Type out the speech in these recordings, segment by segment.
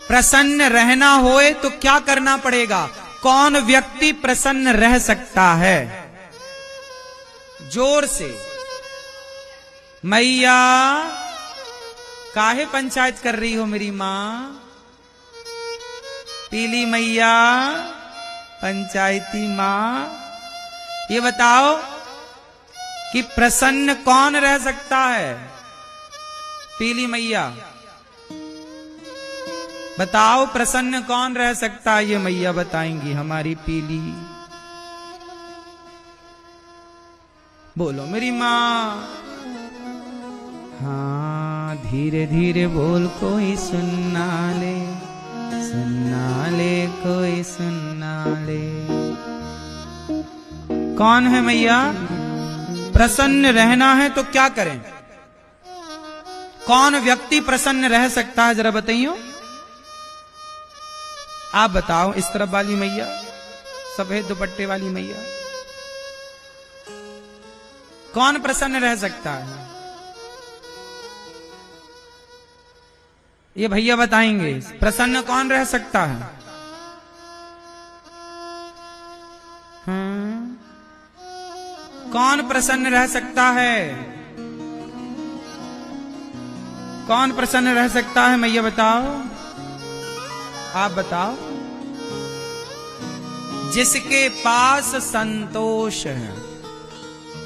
प्रसन्न रहना होए तो क्या करना पड़ेगा? कौन व्यक्ति प्रसन्न रह सकता है? जोर से। मैया काहे पंचायत कर रही हो मेरी मां? पीली मैया, पंचायती मां, ये बताओ कि प्रसन्न कौन रह सकता है? पीली मैया बताओ, प्रसन्न कौन रह सकता है? ये मैया बताएंगी, हमारी पीली। बोलो मेरी मां। हाँ, धीरे धीरे बोल, कोई सुनना ले, सुनना ले, कोई सुनना ले। कौन है मैया? प्रसन्न रहना है तो क्या करें? कौन व्यक्ति प्रसन्न रह सकता है? जरा बताइए, आप बताओ। इस तरफ वाली मैया, सफेद दुपट्टे वाली मैया, कौन प्रसन्न रह सकता है? ये भैया बताएंगे, प्रसन्न कौन रह सकता है? कौन प्रसन्न रह सकता है? कौन प्रसन्न रह सकता है? मैया बताओ, आप बताओ। जिसके पास संतोष है।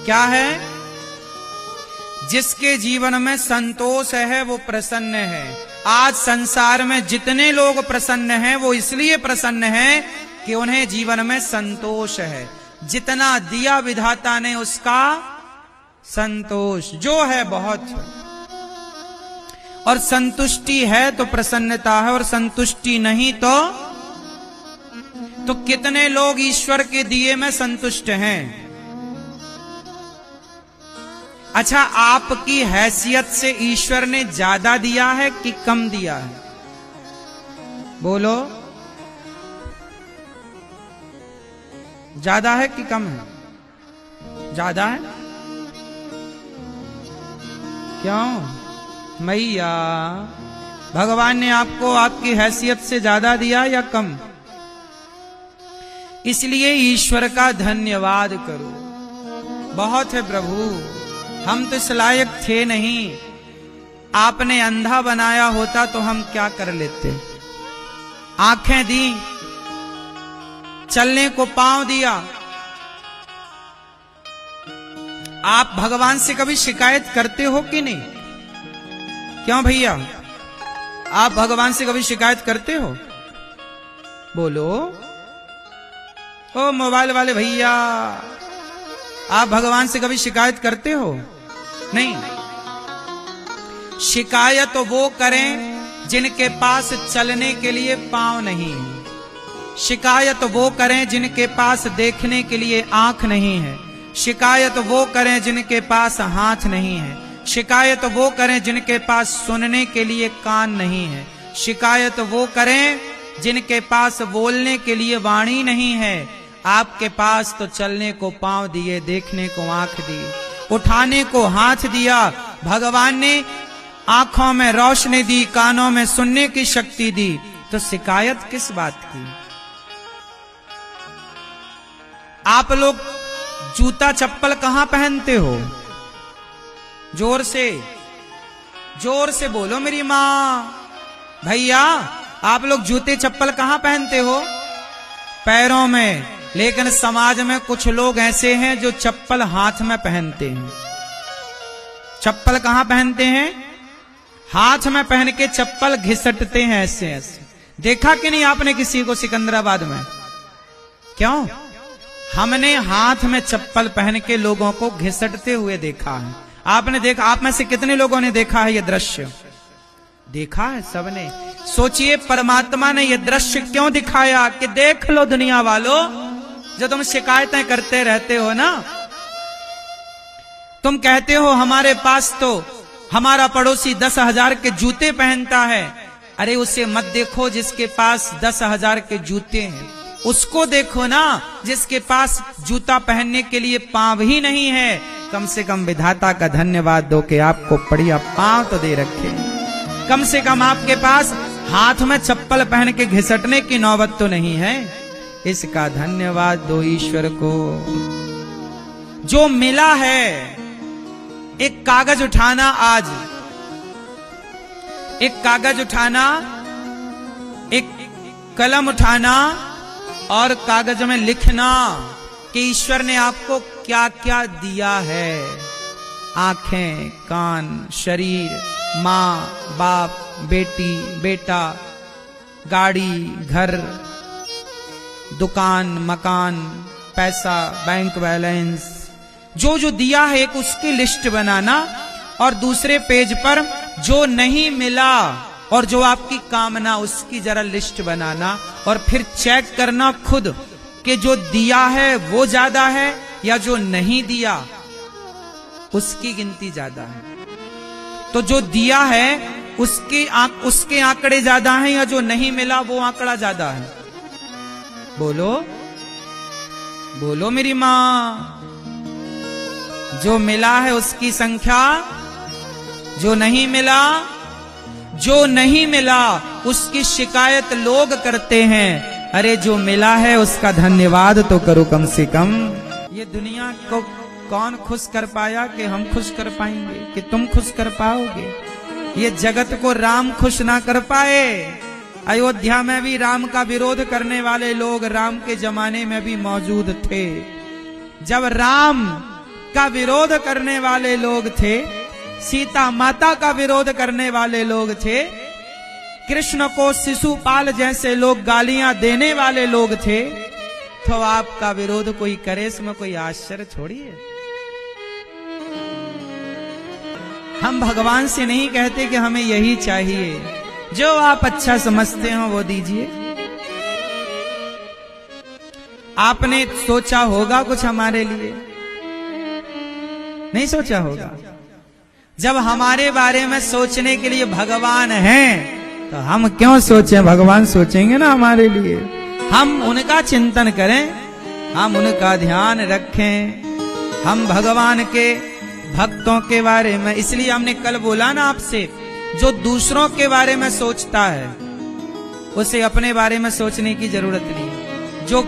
क्या है? जिसके जीवन में संतोष है वो प्रसन्न है। आज संसार में जितने लोग प्रसन्न हैं वो इसलिए प्रसन्न हैं कि उन्हें जीवन में संतोष है। जितना दिया विधाता ने उसका संतोष जो है बहुत, और संतुष्टि है तो प्रसन्नता है, और संतुष्टि नहीं तो कितने लोग ईश्वर के दिए में संतुष्ट हैं? अच्छा, आपकी हैसियत से ईश्वर ने ज्यादा दिया है कि कम दिया है? बोलो, ज्यादा है कि कम है? ज्यादा है। क्यों मैया? भगवान ने आपको आपकी हैसियत से ज्यादा दिया या कम? इसलिए ईश्वर का धन्यवाद करो। बहुत है प्रभु, हम तो इस लायक थे नहीं। आपने अंधा बनाया होता तो हम क्या कर लेते? आंखें दी, चलने को पांव दिया। आप भगवान से कभी शिकायत करते हो कि नहीं? क्यों भैया, आप भगवान से कभी शिकायत करते हो? बोलो। ओ मोबाइल वाले भैया, आप भगवान से कभी शिकायत करते हो? नहीं। शिकायत वो करें जिनके पास चलने के लिए पांव नहीं है। शिकायत वो करें जिनके पास देखने के लिए आंख नहीं है। शिकायत वो करें जिनके पास हाथ नहीं है। शिकायत वो करें जिनके पास सुनने के लिए कान नहीं है। शिकायत वो करें जिनके पास बोलने के लिए वाणी नहीं है। आपके पास तो चलने को पांव दिए, देखने को आंख दी, उठाने को हाथ दिया। भगवान ने आंखों में रोशनी दी, कानों में सुनने की शक्ति दी, तो शिकायत किस बात की? आप लोग जूता चप्पल कहां पहनते हो? जोर से बोलो मेरी मां। भैया, आप लोग जूते चप्पल कहां पहनते हो? पैरों में। लेकिन समाज में कुछ लोग ऐसे हैं जो चप्पल हाथ में पहनते हैं। चप्पल कहां पहनते हैं? हाथ में पहन के चप्पल घिसटते हैं ऐसे ऐसे। देखा कि नहीं आपने किसी को सिकंदराबाद में? क्यों? हमने हाथ में चप्पल पहन के लोगों को घिसटते हुए देखा है। आपने देखा? आप में से कितने लोगों ने देखा है ये दृश्य? देखा है सबने। सोचिए, परमात्मा ने ये दृश्य क्यों दिखाया कि देख लो दुनिया वालों, जो तुम शिकायतें करते रहते हो ना, तुम कहते हो हमारे पास तो हमारा पड़ोसी 10,000 के जूते पहनता है। अरे उसे मत देखो जिसके पास 10,000 के जूते हैं, उसको देखो ना जिसके पास जूता पहनने के लिए पांव ही नहीं है। कम से कम विधाता का धन्यवाद दो कि आपको बढ़िया पांव तो दे रखे। कम से कम आपके पास हाथ में चप्पल पहन के घिसटने की नौबत तो नहीं है। इसका धन्यवाद दो ईश्वर को। जो मिला है, एक कागज उठाना, आज एक कागज उठाना, एक कलम उठाना और कागज में लिखना कि ईश्वर ने आपको क्या क्या दिया है। आंखें, कान, शरीर, माँ, बाप, बेटी, बेटा, गाड़ी, घर, दुकान, मकान, पैसा, बैंक बैलेंस, जो जो दिया है एक उसकी लिस्ट बनाना, और दूसरे पेज पर जो नहीं मिला और जो आपकी कामना उसकी जरा लिस्ट बनाना, और फिर चेक करना खुद कि जो दिया है वो ज्यादा है या जो नहीं दिया उसकी गिनती ज्यादा है। तो जो दिया है उसके आंकड़े ज्यादा हैं या जो नहीं मिला वो आंकड़ा ज्यादा है? बोलो बोलो मेरी मां। जो मिला है उसकी संख्या, जो नहीं मिला, जो नहीं मिला उसकी शिकायत लोग करते हैं। अरे जो मिला है उसका धन्यवाद तो करो कम से कम। ये दुनिया को कौन खुश कर पाया कि हम खुश कर पाएंगे, कि तुम खुश कर पाओगे? ये जगत को राम खुश ना कर पाए। अयोध्या में भी राम का विरोध करने वाले लोग राम के जमाने में भी मौजूद थे। जब राम का विरोध करने वाले लोग थे, सीता माता का विरोध करने वाले लोग थे, कृष्ण को शिशुपाल जैसे लोग गालियां देने वाले लोग थे, तो आपका विरोध कोई करे इसमें कोई आश्चर्य थोड़ी है। हम भगवान से नहीं कहते कि हमें यही चाहिए, जो आप अच्छा समझते हो वो दीजिए। आपने सोचा होगा कुछ हमारे लिए? नहीं सोचा होगा। जब हमारे बारे में सोचने के लिए भगवान हैं, तो हम क्यों सोचें? भगवान सोचेंगे ना हमारे लिए। हम उनका चिंतन करें, हम उनका ध्यान रखें, हम भगवान के भक्तों के बारे में। इसलिए हमने कल बोला ना आपसे, जो दूसरों के बारे में सोचता है उसे अपने बारे में सोचने की जरूरत नहीं। जो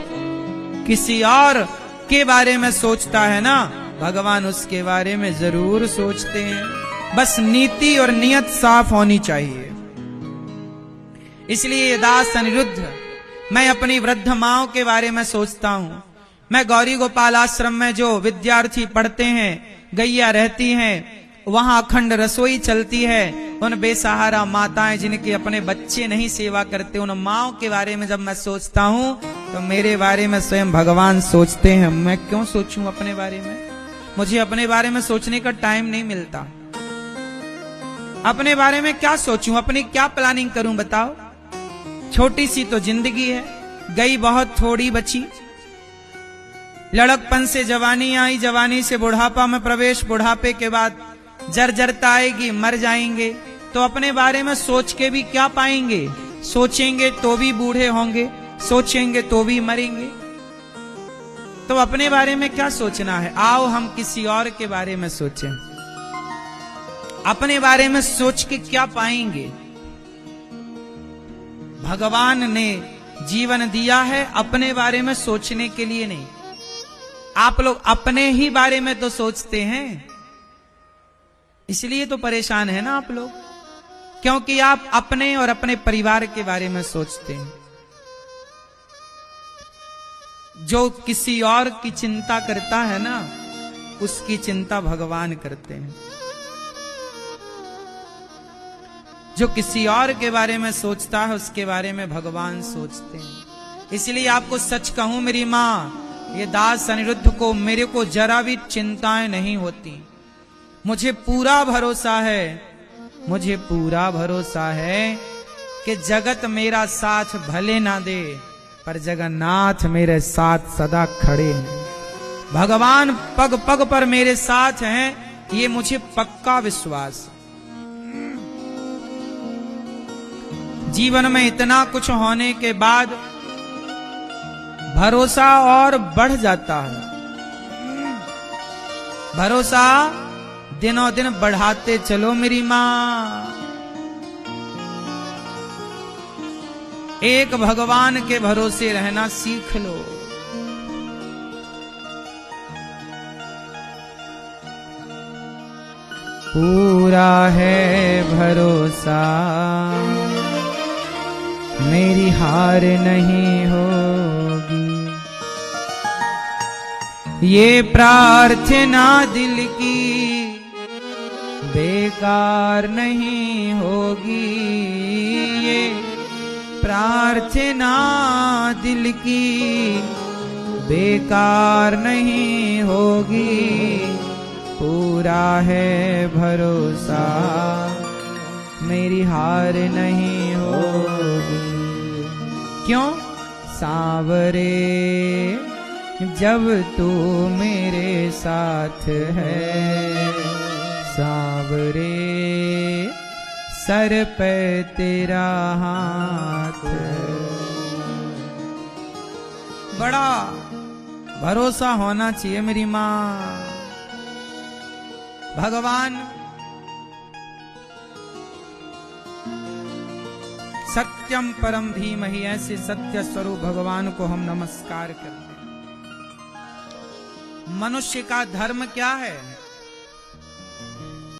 किसी और के बारे में सोचता है ना, भगवान उसके बारे में जरूर सोचते हैं। बस नीति और नियत साफ होनी चाहिए। इसलिए दास अनिरुद्ध, मैं अपनी वृद्ध माओं के बारे में सोचता हूं। मैं गौरी गोपाल आश्रम में जो विद्यार्थी पढ़ते हैं, गैया रहती हैं, वहां अखंड रसोई चलती है। उन बेसहारा माताएं जिनके अपने बच्चे नहीं सेवा करते, उन माओं के बारे में जब मैं सोचता हूं तो मेरे बारे में स्वयं भगवान सोचते हैं। मैं क्यों सोचूं अपने बारे में? मुझे अपने बारे में सोचने का टाइम नहीं मिलता। अपने बारे में क्या सोचूं, अपनी क्या प्लानिंग करूं बताओ? छोटी सी तो जिंदगी है, गई बहुत थोड़ी बची। लड़कपन से जवानी आई, जवानी से बुढ़ापा में प्रवेश, बुढ़ापे के बाद जर्जरता आएगी, मर जाएंगे। तो अपने बारे में सोच के भी क्या पाएंगे? सोचेंगे तो भी बूढ़े होंगे, सोचेंगे तो भी मरेंगे। तो अपने बारे में क्या सोचना है? आओ हम किसी और के बारे में सोचें। अपने बारे में सोच के क्या पाएंगे? भगवान ने जीवन दिया है अपने बारे में सोचने के लिए नहीं। आप लोग अपने ही बारे में तो सोचते हैं, इसलिए तो परेशान है ना आप लोग, क्योंकि आप अपने और अपने परिवार के बारे में सोचते हैं। जो किसी और की चिंता करता है ना, उसकी चिंता भगवान करते हैं। जो किसी और के बारे में सोचता है उसके बारे में भगवान सोचते हैं। इसलिए आपको सच कहूं मेरी मां, ये दास अनिरुद्ध को, मेरे को जरा भी चिंताएं नहीं होती। मुझे पूरा भरोसा है, मुझे पूरा भरोसा है कि जगत मेरा साथ भले ना दे, पर जगन्नाथ मेरे साथ सदा खड़े हैं। भगवान पग पग पर मेरे साथ हैं, ये मुझे पक्का विश्वास। जीवन में इतना कुछ होने के बाद भरोसा और बढ़ जाता है। भरोसा दिनों दिन बढ़ाते चलो मेरी मां। एक भगवान के भरोसे रहना सीख लो। पूरा है भरोसा मेरी हार नहीं होगी, ये प्रार्थना दिल की बेकार नहीं होगी, ये प्रार्थना दिल की बेकार नहीं होगी। पूरा है भरोसा मेरी हार नहीं होगी। क्यों? सांवरे जब तू मेरे साथ है, सांवरे सर पे तेरा हाथ। बड़ा भरोसा होना चाहिए मेरी माँ। भगवान सत्यम परम धीमहि, ऐसे सत्य स्वरूप भगवान को हम नमस्कार करते हैं। मनुष्य का धर्म क्या है?